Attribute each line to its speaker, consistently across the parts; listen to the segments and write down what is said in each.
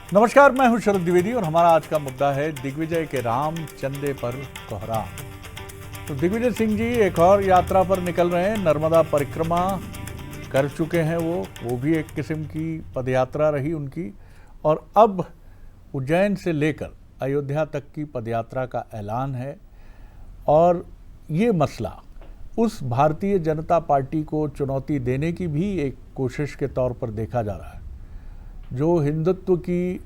Speaker 1: नमस्कार, मैं हूं शरद द्विवेदी और हमारा आज का मुद्दा है दिग्विजय के राम चंदे पर कोहराम। तो दिग्विजय सिंह जी एक और यात्रा पर निकल रहे हैं। नर्मदा परिक्रमा कर चुके हैं। वो भी एक किस्म की पदयात्रा रही उनकी, और अब उज्जैन से लेकर अयोध्या तक की पदयात्रा का ऐलान है। और ये मसला उस भारतीय जनता पार्टी को चुनौती देने की भी एक कोशिश के तौर पर देखा जा रहा है, जो हिंदुत्व की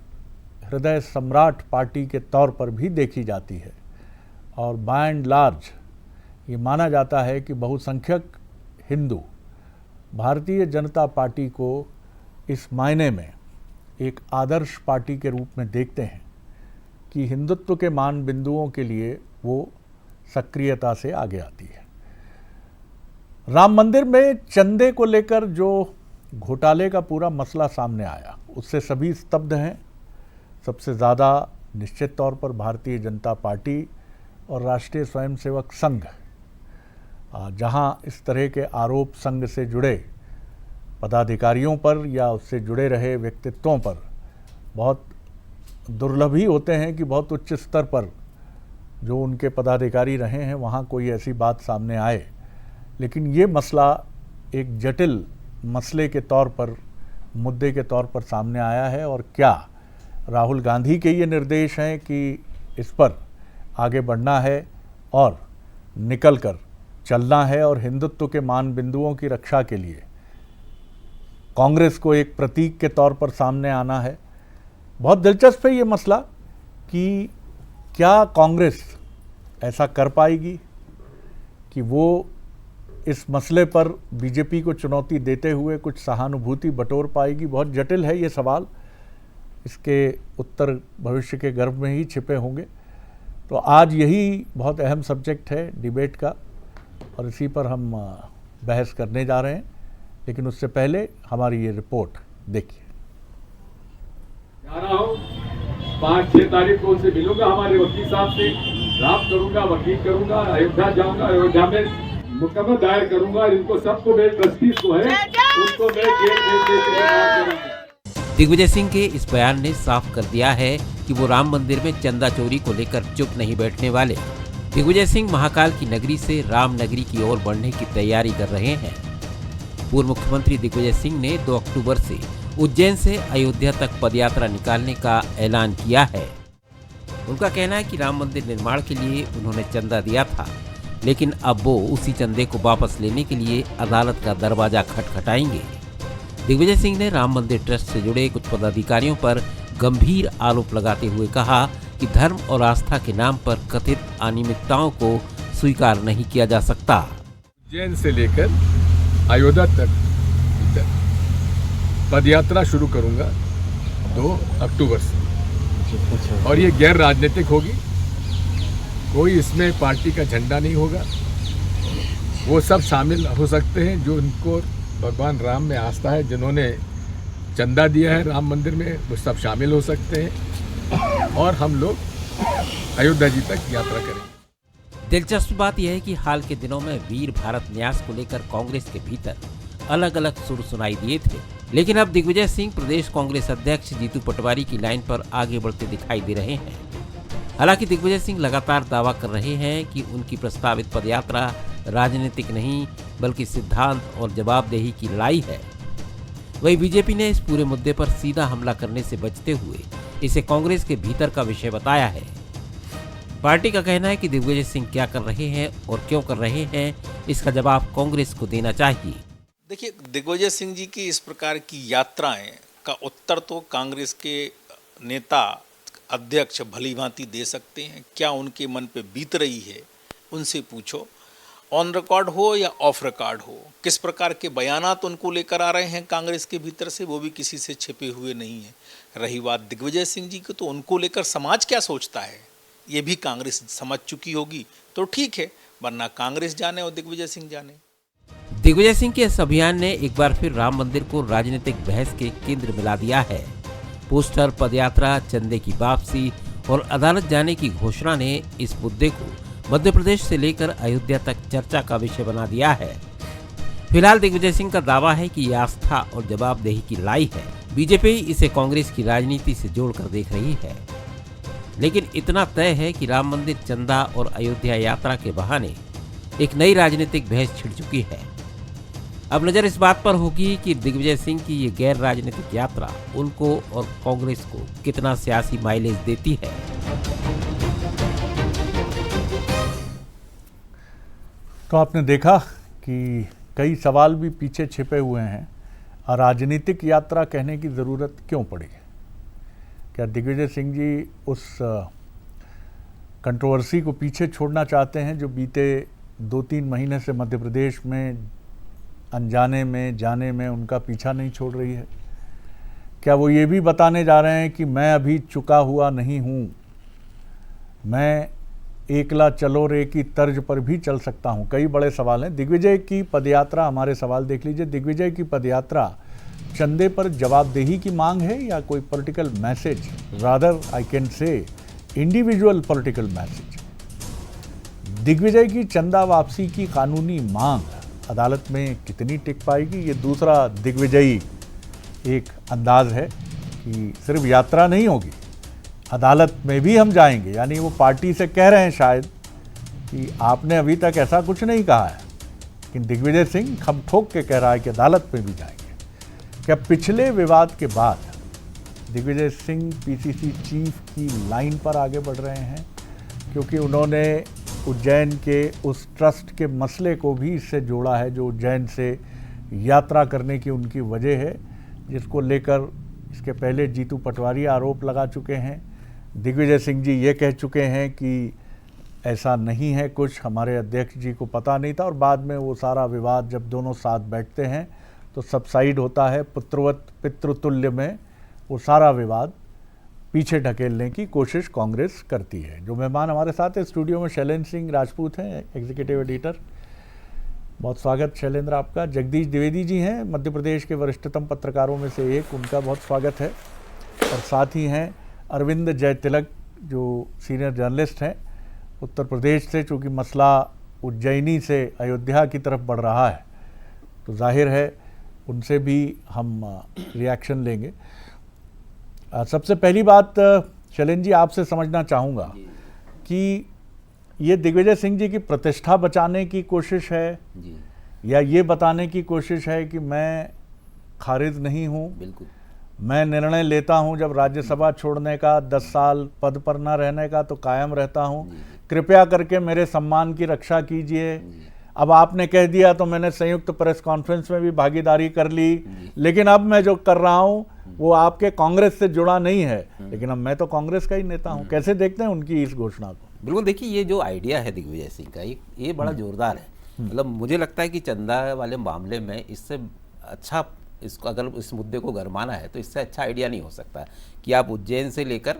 Speaker 1: हृदय सम्राट पार्टी के तौर पर भी देखी जाती है। और बाय एंड लार्ज ये माना जाता है कि बहुसंख्यक हिंदू भारतीय जनता पार्टी को इस मायने में एक आदर्श पार्टी के रूप में देखते हैं कि हिंदुत्व के मान बिंदुओं के लिए वो सक्रियता से आगे आती है। राम मंदिर में चंदे को लेकर जो घोटाले का पूरा मसला सामने आया, उससे सभी स्तब्ध हैं। सबसे ज़्यादा निश्चित तौर पर भारतीय जनता पार्टी और राष्ट्रीय स्वयंसेवक संघ, जहां इस तरह के आरोप संघ से जुड़े पदाधिकारियों पर या उससे जुड़े रहे व्यक्तित्वों पर बहुत दुर्लभ ही होते हैं कि बहुत उच्च स्तर पर जो उनके पदाधिकारी रहे हैं वहां कोई ऐसी बात सामने आए। लेकिन ये मसला एक जटिल मसले के तौर पर, मुद्दे के तौर पर सामने आया है। और क्या राहुल गांधी के ये निर्देश हैं कि इस पर आगे बढ़ना है और निकल कर चलना है और हिंदुत्व के मान बिंदुओं की रक्षा के लिए कांग्रेस को एक प्रतीक के तौर पर सामने आना है। बहुत दिलचस्प है ये मसला कि क्या कांग्रेस ऐसा कर पाएगी कि वो इस मसले पर बीजेपी को चुनौती देते हुए कुछ सहानुभूति बटोर पाएगी। बहुत जटिल है ये सवाल, इसके उत्तर भविष्य के गर्भ में ही छिपे होंगे। तो आज यही बहुत अहम सब्जेक्ट है डिबेट का, और इसी पर हम बहस करने जा रहे हैं। लेकिन उससे पहले हमारी ये रिपोर्ट देखिए।
Speaker 2: जा रहा हूँ 5-6 तारीख को उनसे मिलूंगा, हमारे वकील साहब से रात करूंगा, वकील करूंगा, अयोध्या जाऊंगा, अयोध्या में मुकदमा दायर करूंगा। इनको सबको मेरे ट्रस्टीज को है उनको मैं जेल
Speaker 3: दिग्विजय सिंह के इस बयान ने साफ कर दिया है कि वो राम मंदिर में चंदा चोरी को लेकर चुप नहीं बैठने वाले। दिग्विजय सिंह महाकाल की नगरी से राम नगरी की ओर बढ़ने की तैयारी कर रहे हैं। पूर्व मुख्यमंत्री दिग्विजय सिंह ने 2 अक्टूबर से उज्जैन से अयोध्या तक पदयात्रा निकालने का ऐलान किया है। उनका कहना है कि राम मंदिर निर्माण के लिए उन्होंने चंदा दिया था, लेकिन अब वो उसी चंदे को वापस लेने के लिए अदालत का दरवाजा खटखटाएंगे। दिग्विजय सिंह ने राम मंदिर ट्रस्ट से जुड़े कुछ पदाधिकारियों पर गंभीर आरोप लगाते हुए कहा कि धर्म और आस्था के नाम पर कथित अनियमितताओं को स्वीकार नहीं किया जा सकता।
Speaker 2: उज्जैन से लेकर अयोध्या तक पदयात्रा शुरू करूंगा 2 अक्टूबर से, और ये गैर राजनीतिक होगी। कोई इसमें पार्टी का झंडा नहीं होगा। वो सब शामिल हो सकते हैं जो उनको भगवान राम में आस्था है, जिन्होंने चंदा दिया है राम मंदिर में, वो सब शामिल हो सकते हैं। और हम लोग अयोध्या जी तक यात्रा करेंगे।
Speaker 3: दिलचस्प बात यह है कि हाल के दिनों में वीर भारत न्यास को लेकर कांग्रेस के भीतर अलग अलग सुर सुनाई दिए थे, लेकिन अब दिग्विजय सिंह प्रदेश कांग्रेस अध्यक्ष जीतू पटवारी की लाइन पर आगे बढ़ते दिखाई दे रहे हैं। हालांकि दिग्विजय सिंह लगातार दावा कर रहे हैं कि उनकी प्रस्तावित पदयात्रा राजनीतिक नहीं बल्कि सिद्धांत और जवाबदेही की लड़ाई है। वहीं बीजेपी ने इस पूरे मुद्दे पर सीधा हमला करने से बचते हुए इसे कांग्रेस के भीतर का विषय बताया है। पार्टी का कहना है कि दिग्विजय सिंह क्या कर रहे हैं और क्यों कर रहे हैं, इसका जवाब कांग्रेस को देना चाहिए।
Speaker 4: देखिए, दिग्विजय सिंह जी की इस प्रकार की यात्राएं का उत्तर तो कांग्रेस के नेता अध्यक्ष भली भांति दे सकते हैं। क्या उनके मन पे बीत रही है उनसे पूछो, ऑन रिकॉर्ड हो या ऑफ रिकॉर्ड हो। किस प्रकार के बयानात उनको लेकर आ रहे हैं कांग्रेस के भीतर से, वो भी किसी से छिपे हुए नहीं है। रही बात दिग्विजय सिंह जी की, तो उनको लेकर समाज क्या सोचता है ये भी कांग्रेस समझ चुकी होगी, तो ठीक है, वरना कांग्रेस जाने और दिग्विजय सिंह जाने।
Speaker 3: दिग्विजय सिंह के इस अभियान ने एक बार फिर राम मंदिर को राजनीतिक बहस के केंद्र में ला दिया है। पोस्टर, पदयात्रा, चंदे की वापसी और अदालत जाने की घोषणा ने इस मुद्दे को मध्य प्रदेश से लेकर अयोध्या तक चर्चा का विषय बना दिया है। फिलहाल दिग्विजय सिंह का दावा है कि ये आस्था और जवाबदेही की लड़ाई है। बीजेपी इसे कांग्रेस की राजनीति से जोड़कर देख रही है, लेकिन इतना तय है कि राम मंदिर चंदा और अयोध्या यात्रा के बहाने एक नई राजनीतिक बहस छिड़ चुकी है। अब नजर इस बात पर होगी कि दिग्विजय सिंह की ये गैर राजनीतिक यात्रा उनको और कांग्रेस को कितना सियासी माइलेज देती है।
Speaker 1: तो आपने देखा कि कई सवाल भी पीछे छिपे हुए हैं। राजनीतिक यात्रा कहने की ज़रूरत क्यों पड़ी? क्या दिग्विजय सिंह जी उस कंट्रोवर्सी को पीछे छोड़ना चाहते हैं जो बीते 2-3 महीने से मध्य प्रदेश में अनजाने में जाने में उनका पीछा नहीं छोड़ रही है? क्या वो ये भी बताने जा रहे हैं कि मैं अभी चुका हुआ नहीं हूँ, मैं एकला चलो रे की तर्ज पर भी चल सकता हूँ? कई बड़े सवाल हैं। दिग्विजय की पदयात्रा, हमारे सवाल देख लीजिए। दिग्विजय की पदयात्रा चंदे पर जवाबदेही की मांग है या कोई political message, rather I can say individual political message? Digvijay की चंदा वापसी की कानूनी मांग अदालत में कितनी टिक पाएगी? ये दूसरा दिग्विजयी एक अंदाज है कि सिर्फ यात्रा नहीं होगी, अदालत में भी हम जाएंगे। यानी वो पार्टी से कह रहे हैं शायद कि आपने अभी तक ऐसा कुछ नहीं कहा है, लेकिन दिग्विजय सिंह खम ठोक के कह रहा है कि अदालत में भी जाएंगे। क्या पिछले विवाद के बाद दिग्विजय सिंह पीसीसी चीफ की लाइन पर आगे बढ़ रहे हैं? क्योंकि उन्होंने उज्जैन के उस ट्रस्ट के मसले को भी इससे जोड़ा है जो उज्जैन से यात्रा करने की उनकी वजह है, जिसको लेकर इसके पहले जीतू पटवारी आरोप लगा चुके हैं। दिग्विजय सिंह जी ये कह चुके हैं कि ऐसा नहीं है कुछ, हमारे अध्यक्ष जी को पता नहीं था, और बाद में वो सारा विवाद जब दोनों साथ बैठते हैं तो सबसाइड होता है। पुत्रवत पितृतुल्य में वो सारा विवाद पीछे ढकेलने की कोशिश कांग्रेस करती है। जो मेहमान हमारे साथ है स्टूडियो में, शैलेंद्र सिंह राजपूत हैं, एग्जीक्यूटिव एडिटर। बहुत स्वागत शैलेंद्र आपका। जगदीश द्विवेदी जी हैं, मध्य प्रदेश के वरिष्ठतम पत्रकारों में से एक, उनका बहुत स्वागत है। और साथ ही हैं अरविंद जयतिलक जो सीनियर जर्नलिस्ट हैं उत्तर प्रदेश से। चूँकि मसला उज्जैनी से अयोध्या की तरफ बढ़ रहा है तो जाहिर है उनसे भी हम रिएक्शन लेंगे। सबसे पहली बात शैलेंद्र जी आपसे समझना चाहूँगा कि ये दिग्विजय सिंह जी की प्रतिष्ठा बचाने की कोशिश है
Speaker 3: जी,
Speaker 1: या ये बताने की कोशिश है कि मैं खारिज नहीं हूँ,
Speaker 3: बिल्कुल
Speaker 1: मैं निर्णय लेता हूँ जब राज्यसभा छोड़ने का, 10 साल पद पर न रहने का, तो कायम रहता हूँ, कृपया करके मेरे सम्मान की रक्षा कीजिए। अब आपने कह दिया तो मैंने संयुक्त प्रेस कॉन्फ्रेंस में भी भागीदारी कर ली, लेकिन अब मैं जो कर रहा हूँ वो आपके कांग्रेस से जुड़ा नहीं है, लेकिन अब मैं तो कांग्रेस का ही नेता हूँ। कैसे देखते हैं उनकी इस घोषणा को?
Speaker 3: बिल्कुल, देखिए ये जो आइडिया है दिग्विजय सिंह का ये बड़ा जोरदार है। मतलब मुझे लगता है कि चंदा वाले मामले में इससे अच्छा, इसको अगर इस मुद्दे को गरमाना है तो इससे अच्छा आइडिया नहीं हो सकता कि आप उज्जैन से लेकर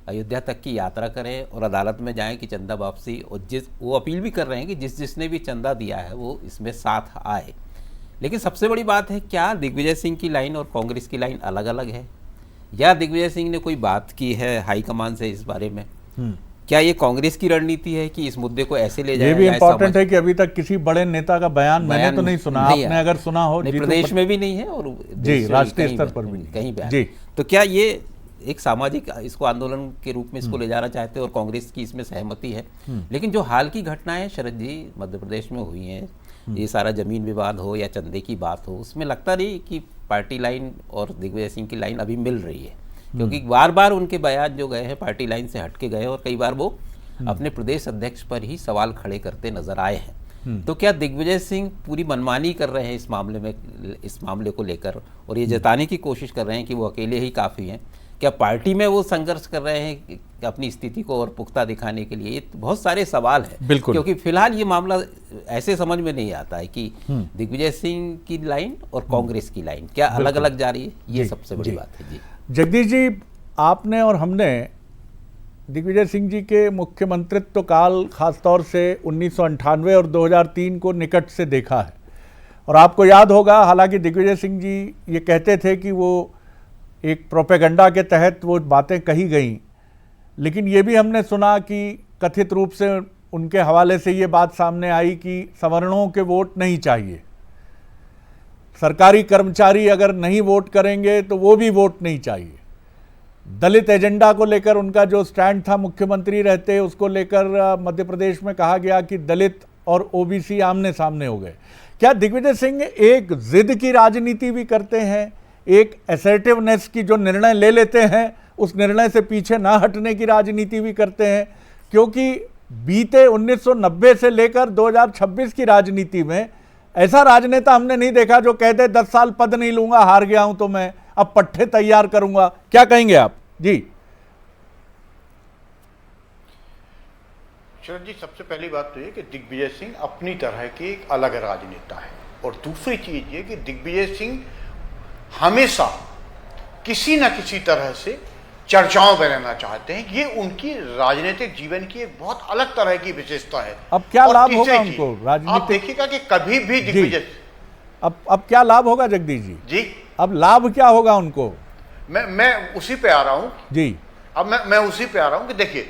Speaker 3: अयोध्या तक की यात्रा करें और अदालत में जाएं कि चंदा वापसी, और वो अपील भी कर रहे हैं कि जिसने भी चंदा दिया है वो इसमें साथ आए। लेकिन सबसे बड़ी बात है, क्या दिग्विजय सिंह की लाइन और कांग्रेस की लाइन अलग अलग है, या दिग्विजय सिंह ने कोई बात की है हाईकमान से इस बारे में? क्या ये कांग्रेस की रणनीति है कि इस मुद्दे को ऐसे ले जाए?
Speaker 1: ये भी इम्पोर्टेंट है कि अभी तक किसी बड़े नेता का बयान मैंने तो नहीं सुना। आपने अगर सुना हो?
Speaker 3: प्रदेश में भी नहीं है और
Speaker 1: जी राष्ट्रीय स्तर पर भी
Speaker 3: कहीं पे
Speaker 1: जी।
Speaker 3: तो क्या ये एक सामाजिक इसको आंदोलन के रूप में इसको ले जाना चाहते हैं और कांग्रेस की इसमें सहमति है? लेकिन जो हाल की घटनाएं शरद जी मध्य प्रदेश में हुई हैं, ये सारा जमीन विवाद हो या चंदे की बात हो, उसमें लगता नहीं कि पार्टी लाइन और दिग्विजय सिंह की लाइन अभी मिल रही है, क्योंकि बार बार उनके बयान जो गए हैं पार्टी लाइन से हटके गए और कई बार वो अपने प्रदेश अध्यक्ष पर ही सवाल खड़े करते नजर आए हैं। तो क्या दिग्विजय सिंह पूरी मनमानी कर रहे हैं इस मामले में, इस मामले को लेकर, और ये जताने की कोशिश कर रहे हैं कि वो अकेले ही काफ़ी हैं? क्या पार्टी में वो संघर्ष कर रहे हैं कि अपनी स्थिति को और पुख्ता दिखाने के लिए? ये बहुत सारे सवाल हैं, क्योंकि फिलहाल ये मामला ऐसे समझ में नहीं आता है कि दिग्विजय सिंह की लाइन और कांग्रेस की लाइन क्या अलग अलग जा रही है। ये सबसे बड़ी बात है। जी
Speaker 1: जगदीश जी, आपने और हमने दिग्विजय सिंह जी के मुख्यमंत्रित्व काल खासतौर से 1998 और 2003 को निकट से देखा है, और आपको याद होगा हालांकि दिग्विजय सिंह जी ये कहते थे कि वो एक प्रोपेगेंडा के तहत वो बातें कही गई, लेकिन ये भी हमने सुना कि कथित रूप से उनके हवाले से ये बात सामने आई कि सवर्णों के वोट नहीं चाहिए। सरकारी कर्मचारी अगर नहीं वोट करेंगे तो वो भी वोट नहीं चाहिए। दलित एजेंडा को लेकर उनका जो स्टैंड था मुख्यमंत्री रहते, उसको लेकर मध्य प्रदेश में कहा गया कि दलित और ओबीसी आमने सामने हो गए। क्या दिग्विजय सिंह एक जिद की राजनीति भी करते हैं, एक असर्टिवनेस की, जो निर्णय ले लेते हैं उस निर्णय से पीछे ना हटने की राजनीति भी करते हैं? क्योंकि बीते 1990 से लेकर 2026 की राजनीति में ऐसा राजनेता हमने नहीं देखा जो कहते 10 साल पद नहीं लूंगा, हार गया हूं तो मैं अब पट्टे तैयार करूंगा। क्या कहेंगे आप जी?
Speaker 5: शरद जी, सबसे पहली बात तो ये कि दिग्विजय सिंह अपनी तरह के एक अलग राजनेता है, और दूसरी चीज ये कि दिग्विजय सिंह हमेशा किसी न किसी तरह से चर्चाओं में रहना चाहते हैं। ये उनकी राजनीतिक जीवन की एक बहुत अलग तरह की विशेषता है।
Speaker 1: अब क्या लाभ होगा उनको राजनीतिक?
Speaker 5: आप देखिएगा कि कभी भी दिग्विजय,
Speaker 1: अब क्या लाभ होगा जगदीश जी?
Speaker 5: जी,
Speaker 1: अब लाभ क्या होगा उनको?
Speaker 5: मैं उसी पे आ रहा हूं
Speaker 1: जी।
Speaker 5: अब मैं उसी पे आ रहा हूं कि देखिए,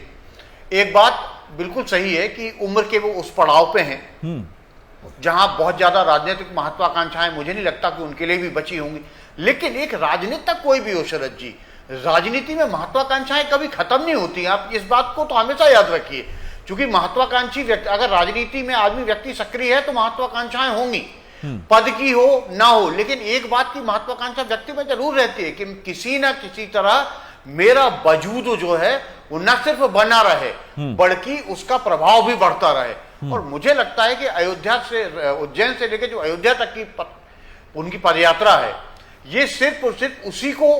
Speaker 5: एक बात बिल्कुल सही है कि उम्र के वो उस पड़ाव पे हैं जहां बहुत ज्यादा राजनीतिक महत्वाकांक्षाएं मुझे नहीं लगता कि उनके लिए भी बची होंगी। लेकिन एक राजनेता कोई भी हो शरद जी, राजनीति में महत्वाकांक्षाएं कभी खत्म नहीं होती। आप इस बात को तो हमेशा याद रखिए, क्योंकि महत्वाकांक्षी व्यक्ति, अगर राजनीति में आदमी व्यक्ति सक्रिय है तो महत्वाकांक्षाएं होंगी, पद की हो ना हो। लेकिन एक बात की महत्वाकांक्षा व्यक्ति में जरूर रहती है कि किसी ना किसी तरह मेरा वजूद जो है वो न सिर्फ बना रहे बल्कि उसका प्रभाव भी बढ़ता रहे। और मुझे लगता है कि अयोध्या से, उज्जैन से लेकर जो अयोध्या तक की उनकी पदयात्रा है, ये सिर्फ और सिर्फ उसी को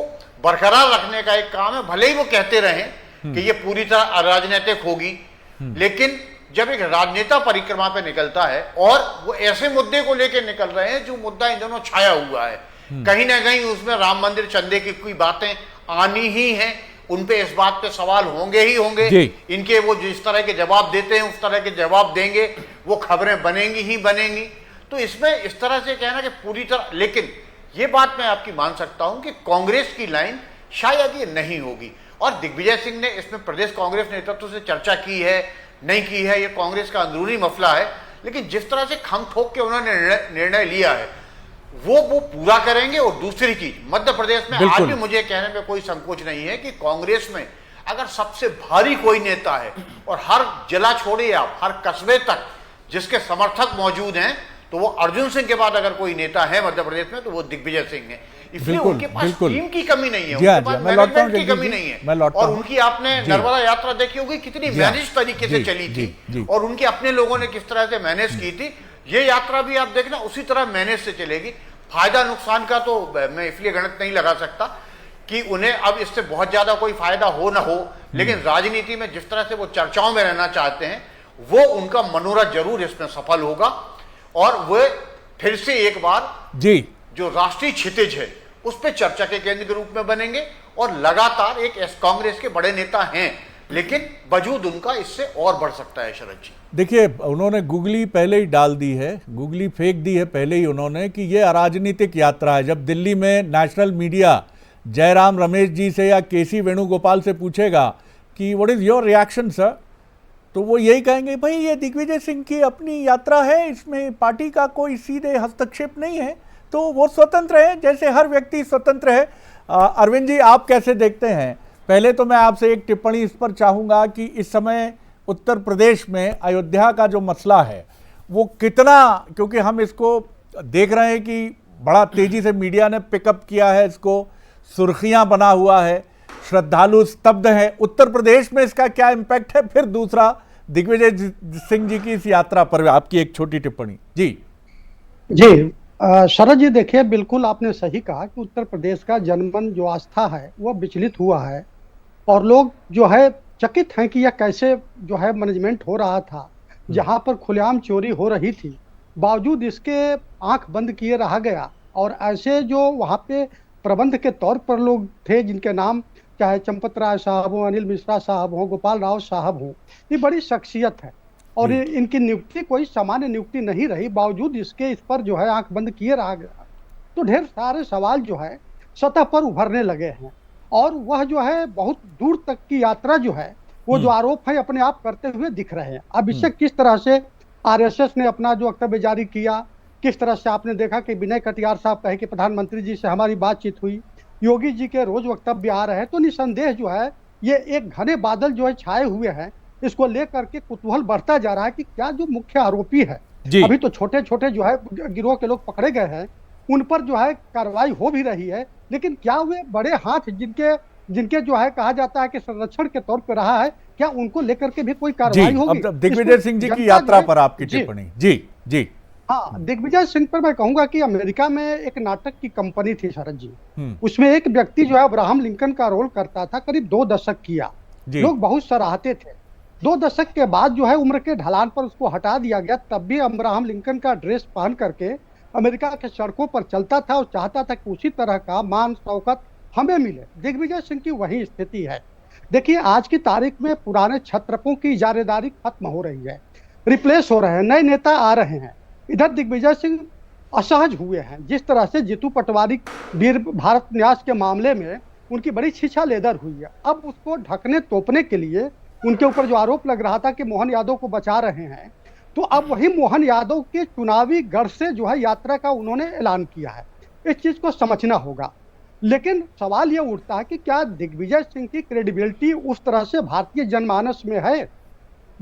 Speaker 5: बरकरार रखने का एक काम है। भले ही वो कहते रहें कि ये पूरी तरह अराजनीतिक होगी, लेकिन जब एक राजनेता परिक्रमा पे निकलता है और वो ऐसे मुद्दे को लेकर निकल रहे हैं जो मुद्दा इन दोनों छाया हुआ है, कहीं ना कहीं उसमें राम मंदिर चंदे की कोई बातें आनी ही हैं, उन पे इस बात पे सवाल होंगे ही होंगे। इनके वो जिस तरह के जवाब देते हैं उस तरह के जवाब देंगे, वो खबरें बनेंगी ही बनेंगी। तो इसमें इस तरह से कहना कि पूरी तरह, लेकिन ये बात मैं आपकी मान सकता हूं कि कांग्रेस की लाइन शायद ये नहीं होगी। और दिग्विजय सिंह ने इसमें प्रदेश कांग्रेस नेतृत्व से चर्चा की है नहीं की है, ये कांग्रेस का अंदरूनी मसला है, लेकिन जिस तरह से खम ठोक के उन्होंने निर्णय लिया है वो पूरा करेंगे। और दूसरी चीज, मध्य प्रदेश में आज भी मुझे कहने में कोई संकोच नहीं है कि कांग्रेस में अगर सबसे भारी कोई नेता है और हर जिला छोड़िए आप, हर कस्बे तक जिसके समर्थक मौजूद हैं, तो वो अर्जुन सिंह के बाद अगर कोई नेता है मध्य प्रदेश में तो वो दिग्विजय सिंह है। इसलिए उनके पास टीम की कमी नहीं है, उनके पास मैनेजमेंट की कमी नहीं है। और उनकी आपने नर्मदा यात्रा देखी होगी, कितनी मैनेज तरीके से चली थी और उनके अपने लोगों ने किस तरह से मैनेज की थी। ये यात्रा भी आप देखना उसी तरह मैनेज से चलेगी। फायदा नुकसान का तो मैं इसलिए गणित नहीं लगा सकता कि उन्हें अब इससे बहुत ज्यादा कोई फायदा हो ना हो, लेकिन राजनीति में जिस तरह से वो चर्चाओं में रहना चाहते हैं वो उनका मनोरथ जरूर इसमें सफल होगा। और वे फिर से एक बार जी जो राष्ट्रीय क्षितिज है उस पर चर्चा के केंद्र के रूप में बनेंगे। और लगातार एक कांग्रेस के बड़े नेता हैं, लेकिन वजूद उनका इससे और बढ़ सकता है। शरद जी
Speaker 1: देखिए, उन्होंने गुगली पहले ही डाल दी है, गुगली फेंक दी है पहले ही उन्होंने कि ये अराजनीतिक यात्रा है। जब दिल्ली में नेशनल मीडिया जयराम रमेश जी से या केसी वेणुगोपाल से पूछेगा कि what is your reaction sir, तो वो यही कहेंगे भाई ये दिग्विजय सिंह की अपनी यात्रा है, इसमें पार्टी का कोई सीधे हस्तक्षेप नहीं है, तो वो स्वतंत्र है जैसे हर व्यक्ति स्वतंत्र है। अरविंद जी, आप कैसे देखते हैं? पहले तो मैं आपसे एक टिप्पणी इस पर चाहूँगा कि इस समय उत्तर प्रदेश में अयोध्या का जो मसला है वो कितना, क्योंकि हम इसको देख रहे हैं कि बड़ा तेजी से मीडिया ने पिकअप किया है, इसको सुर्खियां बना हुआ है, श्रद्धालु स्तब्ध हैं। उत्तर प्रदेश में इसका क्या इम्पैक्ट है? फिर दूसरा, दिग्विजय सिंह जी की इस यात्रा पर आपकी एक छोटी टिप्पणी। जी
Speaker 6: शरद जी, देखिए बिल्कुल आपने सही कहा कि उत्तर प्रदेश का जनमन जो आस्था है वो विचलित हुआ है और लोग जो है चकित हैं कि यह कैसे जो है मैनेजमेंट हो रहा था, जहां पर खुलेआम चोरी हो रही थी, बावजूद इसके आंख बंद किए रहा गया। और ऐसे जो वहां पे प्रबंध के तौर पर लोग थे जिनके नाम चाहे चंपत राय साहब हो, अनिल मिश्रा साहब हो, गोपाल राव साहब हो, ये बड़ी शख्सियत है और इनकी नियुक्ति कोई सामान्य नियुक्ति नहीं रही, बावजूद इसके इस पर जो है आंख बंद किए रहा गया। तो ढेर सारे सवाल जो है सतह पर उभरने लगे हैं और वह जो है बहुत दूर तक की यात्रा जो है वो जो आरोप है अपने आप करते हुए दिख रहे हैं। अब इससे किस तरह से आरएसएस ने अपना जो वक्तव्य जारी किया किस तरह से आपने देखा कि विनय कटियार साहब कहे कि प्रधानमंत्री जी से हमारी बातचीत हुई, योगी जी के रोज वक्तव्य आ रहे हैं, तो निसंदेह जो है ये एक घने बादल जो है छाए हुए हैं। इसको लेकर के कुतूहल बढ़ता जा रहा है कि क्या जो मुख्य आरोपी है,
Speaker 1: जी।
Speaker 6: अभी तो छोटे छोटे जो है गिरोह के लोग पकड़े गए हैं, उन पर जो है कार्रवाई हो भी रही है, लेकिन क्या वे बड़े हाथ जिनके जिनके जो है कहा जाता है कि संरक्षण के तौर पर रहा है, क्या उनको लेकर के भी कोई
Speaker 1: जी,
Speaker 6: कार्रवाई होगी?
Speaker 1: अब दिग्विजय सिंह जी की यात्रा पर आपकी टिप्पणी। जी जी।
Speaker 6: हाँ, दिग्विजय सिंह पर मैं कहूंगा कि अमेरिका में एक नाटक की कंपनी थी शरद जी, उसमें एक व्यक्ति जो है अब्राहम लिंकन का रोल करता था, करीब 2 दशक किया, लोग बहुत सराहते थे। 2 दशक के बाद जो है उम्र के ढलान पर उसको हटा दिया गया, तब भी अब्राहम लिंकन का ड्रेस पहन करके अमेरिका के सड़कों पर चलता था और चाहता था कि उसी तरह का मान शौकत हमें मिले। दिग्विजय सिंह की वही स्थिति है। देखिए, आज की तारीख में पुराने छत्रपों की इजारेदारी खत्म हो रही है, रिप्लेस हो रहे हैं, नए नेता आ रहे हैं। इधर दिग्विजय सिंह असहज हुए हैं, जिस तरह से जीतू पटवारी वीर भारत न्यास के मामले में उनकी बड़ी छीछा लेदर हुई है। अब उसको ढकने तोपने के लिए उनके ऊपर जो आरोप लग रहा था कि मोहन यादव को बचा रहे हैं, तो अब वही मोहन यादव के चुनावी गढ़ से जो है यात्रा का उन्होंने ऐलान किया है। इस चीज को समझना होगा। लेकिन सवाल ये उठता है कि क्या दिग्विजय सिंह की क्रेडिबिलिटी उस तरह से भारतीय जनमानस में है?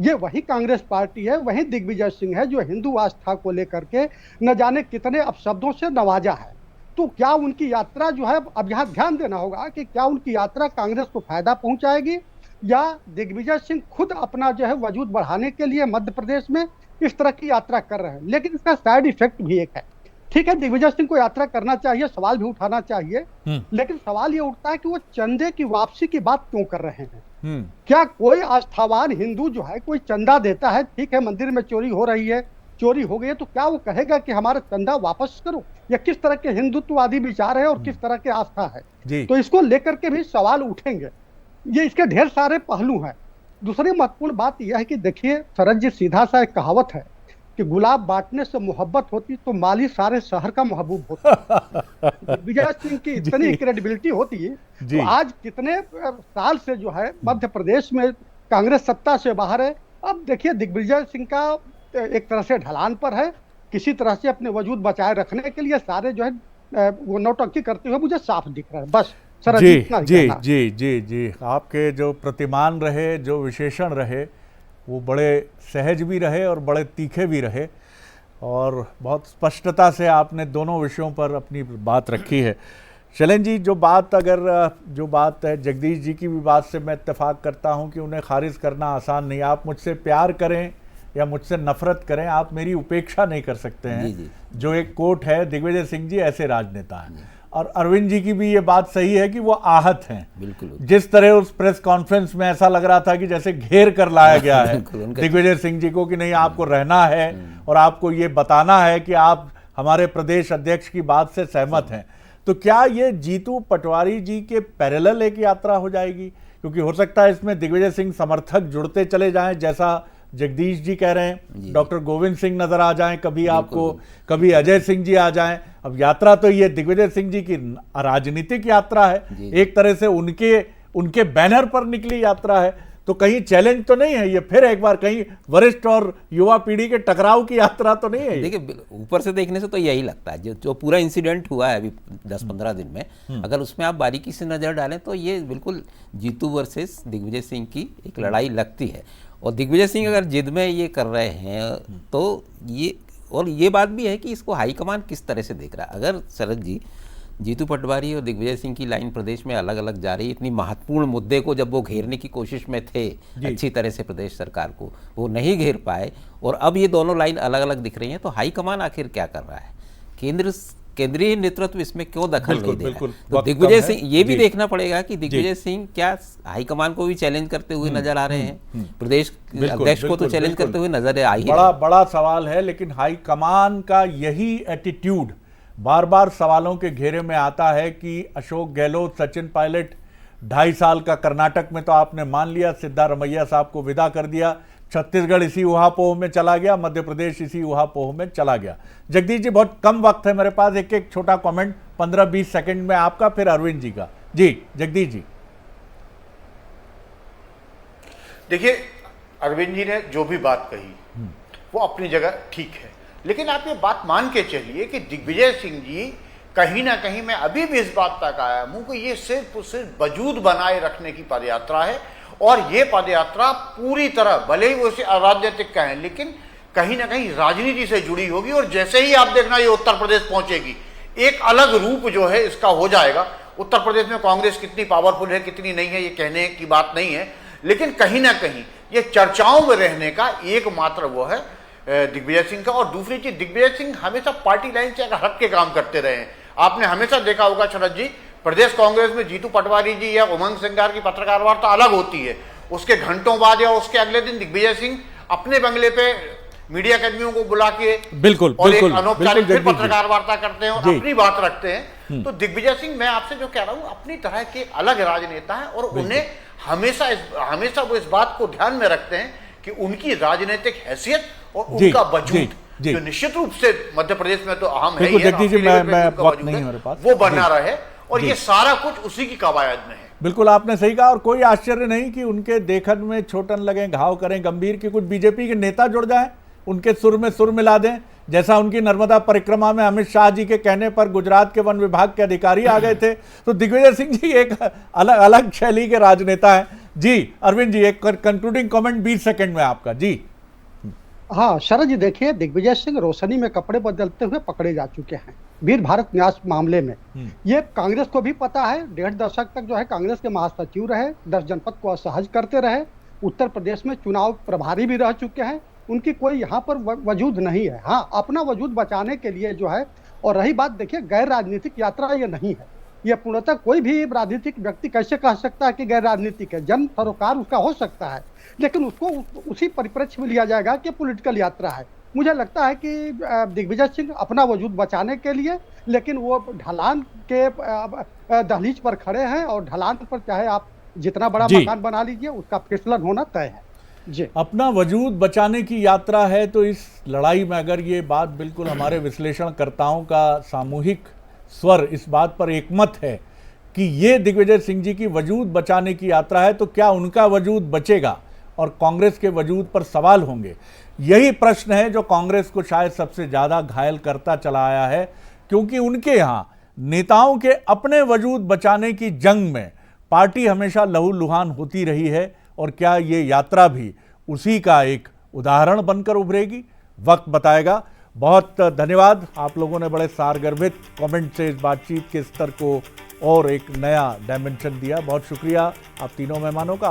Speaker 6: ये वही कांग्रेस पार्टी है, वही दिग्विजय सिंह है जो हिंदू आस्था को लेकर के न जाने कितने अपशब्दों से नवाजा है। तो क्या उनकी यात्रा जो है, अब यहाँ ध्यान देना होगा कि क्या उनकी यात्रा कांग्रेस को फायदा पहुंचाएगी या दिग्विजय सिंह खुद अपना जो है वजूद बढ़ाने के लिए मध्य प्रदेश में इस तरह की यात्रा कर रहे हैं। लेकिन इसका साइड इफेक्ट भी एक है। ठीक है, दिग्विजय सिंह को यात्रा करना चाहिए, सवाल भी उठाना चाहिए, लेकिन सवाल ये उठता है कि वो चंदे की वापसी की बात क्यों कर रहे हैं? क्या कोई आस्थावान हिंदू जो है कोई चंदा देता है, ठीक है मंदिर में चोरी हो रही है, चोरी हो गई है, तो क्या वो कहेगा कि हमारा चंदा वापस करो? या किस तरह के हिंदुत्ववादी विचार है और किस तरह के आस्था है? तो इसको लेकर के भी सवाल उठेंगे। ये इसके ढेर सारे पहलू हैं। दूसरी महत्वपूर्ण बात यह है कि देखिए शरद जी, सीधा सा एक कहावत है कि गुलाब बांटने से मोहब्बत होती तो माली सारे शहर का महबूब होता। विजय सिंह की इतनी क्रेडिबिलिटी होती तो आज कितने साल से जो है मध्य प्रदेश में कांग्रेस सत्ता से बाहर है। अब देखिए दिग्विजय सिंह का एक तरह से ढलान पर है, किसी तरह से अपने वजूद बचाए रखने के लिए सारे जो है वो नौटंकी करते हुए मुझे साफ दिख रहा है। बस
Speaker 1: जी जी जी जी जी, आपके जो प्रतिमान रहे, जो विशेषण रहे, वो बड़े सहज भी रहे और बड़े तीखे भी रहे और बहुत स्पष्टता से आपने दोनों विषयों पर अपनी बात रखी है। शैलेंद्र जी, जो बात है जगदीश जी की भी बात से मैं इत्तेफाक करता हूं कि उन्हें खारिज करना आसान नहीं। आप मुझसे प्यार करें या मुझसे नफरत करें, आप मेरी उपेक्षा नहीं कर सकते हैं। जो एक कोट है, दिग्विजय सिंह जी ऐसे राजनेता हैं। और अरविंद जी की भी ये बात सही है कि वो आहत हैं। बिल्कुल। जिस तरह उस प्रेस कॉन्फ्रेंस में ऐसा लग रहा था कि जैसे घेर कर लाया गया है दिग्विजय सिंह जी को कि नहीं, आपको रहना है और आपको ये बताना है कि आप हमारे प्रदेश अध्यक्ष की बात से सहमत हैं। तो क्या ये जीतू पटवारी जी के पैरेलल एक यात्रा हो जाएगी? क्योंकि हो सकता है इसमें दिग्विजय सिंह समर्थक जुड़ते चले जाएं, जैसा जगदीश जी कह रहे हैं, डॉक्टर गोविंद सिंह नजर आ जाएं कभी आपको, कभी अजय सिंह जी आ जाएं। अब यात्रा तो ये दिग्विजय सिंह जी की राजनीतिक यात्रा है, एक तरह से उनके बैनर पर निकली यात्रा है। तो कहीं चैलेंज तो नहीं है ये, फिर एक बार कहीं वरिष्ठ और युवा पीढ़ी के टकराव की यात्रा तो नहीं है?
Speaker 3: देखिए, ऊपर से देखने से तो यही लगता है, जो पूरा इंसिडेंट हुआ है अभी 10-15 दिन में, अगर उसमें आप बारीकी से नजर डालें तो ये बिल्कुल जीतू वर्सेस दिग्विजय सिंह की एक लड़ाई लगती है। और दिग्विजय सिंह अगर जिद में ये कर रहे हैं तो ये बात भी है कि इसको हाईकमान किस तरह से देख रहा है। अगर शरद जी, जीतू पटवारी और दिग्विजय सिंह की लाइन प्रदेश में अलग अलग जा रही है, इतनी महत्वपूर्ण मुद्दे को जब वो घेरने की कोशिश में थे अच्छी तरह से प्रदेश सरकार को, वो नहीं घेर पाए और अब ये दोनों लाइन अलग अलग दिख रही हैं, तो हाईकमान आखिर क्या कर रहा है? केंद्रीय नेतृत्व इसमें क्यों दखल नहीं दे रहा है? तो दिग्विजय सिंह, ये भी देखना पड़ेगा कि दिग्विजय सिंह क्या हाईकमान को भी चैलेंज करते हुए नजर आ रहे हैं, प्रदेश अध्यक्ष को तो चैलेंज करते हुए नजर आ ही
Speaker 1: बड़ा सवाल है। लेकिन हाईकमान का यही एटीट्यूड बार बार सवालों के घेरे में आता है कि अशोक गहलोत, सचिन पायलट, 2.5 साल का कर्नाटक में तो आपने मान लिया, सिद्धारमैया साहब को विदा कर दिया, छत्तीसगढ़ इसी उहापोह में चला गया, मध्य प्रदेश इसी उहापोह में चला गया। जगदीश जी, बहुत कम वक्त है मेरे पास, एक छोटा कमेंट 15-20 सेकंड में आपका, फिर अरविंद जी का। जी जगदीश जी।
Speaker 5: देखिए, अरविंद जी ने जो भी बात कही वो अपनी जगह ठीक है, लेकिन आप ये बात मान के चलिए कि दिग्विजय सिंह जी कहीं ना कहीं, मैं अभी भी इस बात तक आया हूं कि ये सिर्फ सिर्फ वजूद बनाए रखने की पदयात्रा है, और ये पदयात्रा पूरी तरह, भले ही वो इसे अराजनीतिक कहें, लेकिन कहीं ना कहीं राजनीति से जुड़ी होगी। और जैसे ही आप देखना ये उत्तर प्रदेश पहुंचेगी, एक अलग रूप जो है इसका हो जाएगा। उत्तर प्रदेश में कांग्रेस कितनी पावरफुल है कितनी नहीं है ये कहने की बात नहीं है, लेकिन कहीं ना कहीं ये चर्चाओं में रहने का एकमात्र वो है दिग्विजय सिंह का। और दूसरी चीज, दिग्विजय सिंह हमेशा पार्टी लाइन से हट के काम करते रहे हैं। आपने हमेशा देखा होगा शरद जी, प्रदेश कांग्रेस में जीतू पटवारी जी या उमंग सिंगार की पत्रकार वार्ता अलग होती है, उसके घंटों बाद या उसके अगले दिन दिग्विजय सिंह अपने बंगले पे मीडिया कर्मियों को बुला के
Speaker 1: बिल्कुल
Speaker 5: और
Speaker 1: बिल्कुल
Speaker 5: एक अनौपचारिक फिर
Speaker 1: बिल्कुल
Speaker 5: पत्रकार वार्ता करते हैं और अपनी बात रखते हैं। तो दिग्विजय सिंह, मैं आपसे जो कह रहा हूं, अपनी तरह के अलग राजनेता हैं, और उन्हें हमेशा वो इस बात को ध्यान में रखते हैं कि उनकी राजनीतिक हैसियत और उनका वजूद जो निश्चित रूप से मध्य प्रदेश में तो अहम है ही है,
Speaker 1: जगदीश जी, मैं वक्त नहीं मेरे पास,
Speaker 5: वो बना रहे, और ये सारा कुछ उसी की कवायद में है।
Speaker 1: बिल्कुल आपने सही कहा, और कोई आश्चर्य नहीं कि उनके देखन में छोटन लगे, घाव करें गंभीर, की कुछ बीजेपी के नेता जुड़ जाएं, उनके सुर में सुर मिला दें, जैसा उनकी नर्मदा परिक्रमा में अमित शाह जी के कहने पर गुजरात के वन विभाग के अधिकारी आ गए थे। तो दिग्विजय सिंह जी एक अलग अलग शैली के राजनेता हैं। जी अरविंद जी, एक कंक्लूडिंग कमेंट 20 सेकंड में आपका। जी
Speaker 6: हाँ शरद जी, देखिए दिग्विजय सिंह रोशनी में कपड़े बदलते हुए पकड़े जा चुके हैं वीर भारत न्यास मामले में। ये कांग्रेस को भी पता है, 1.5 दशक तक जो है कांग्रेस के महासचिव रहे, 10 जनपद को असहज करते रहे, उत्तर प्रदेश में चुनाव प्रभारी भी रह चुके हैं, उनकी कोई यहाँ पर वजूद नहीं है। हाँ, अपना वजूद बचाने के लिए जो है, और रही बात, देखिए गैर राजनीतिक यात्रा ये नहीं है, ये पूर्णतः कोई भी राजनीतिक व्यक्ति कैसे कह सकता है कि गैर राजनीतिक है। जन्म सरोकार उसका हो सकता है, लेकिन उसको उसी परिप्रेक्ष्य में लिया जाएगा कि पॉलिटिकल यात्रा है। मुझे लगता है कि दिग्विजय सिंह अपना वजूद बचाने के लिए, लेकिन वो ढलान के दहलीज पर खड़े हैं, और ढलान पर चाहे आप जितना बड़ा मकान बना लीजिए, उसका फिसलन होना तय है। जी,
Speaker 1: अपना वजूद बचाने की यात्रा है। तो इस लड़ाई में अगर ये बात बिल्कुल हमारे विश्लेषणकर्ताओं का सामूहिक स्वर इस बात पर एकमत है कि ये दिग्विजय सिंह जी की वजूद बचाने की यात्रा है, तो क्या उनका वजूद बचेगा और कांग्रेस के वजूद पर सवाल होंगे? यही प्रश्न है जो कांग्रेस को शायद सबसे ज़्यादा घायल करता चला आया है, क्योंकि उनके यहाँ नेताओं के अपने वजूद बचाने की जंग में पार्टी हमेशा लहूलुहान होती रही है। और क्या ये यात्रा भी उसी का एक उदाहरण बनकर उभरेगी? वक्त बताएगा। बहुत धन्यवाद, आप लोगों ने बड़े सारगर्भित कमेंट से इस बातचीत के स्तर को और एक नया डायमेंशन दिया। बहुत शुक्रिया आप तीनों मेहमानों का।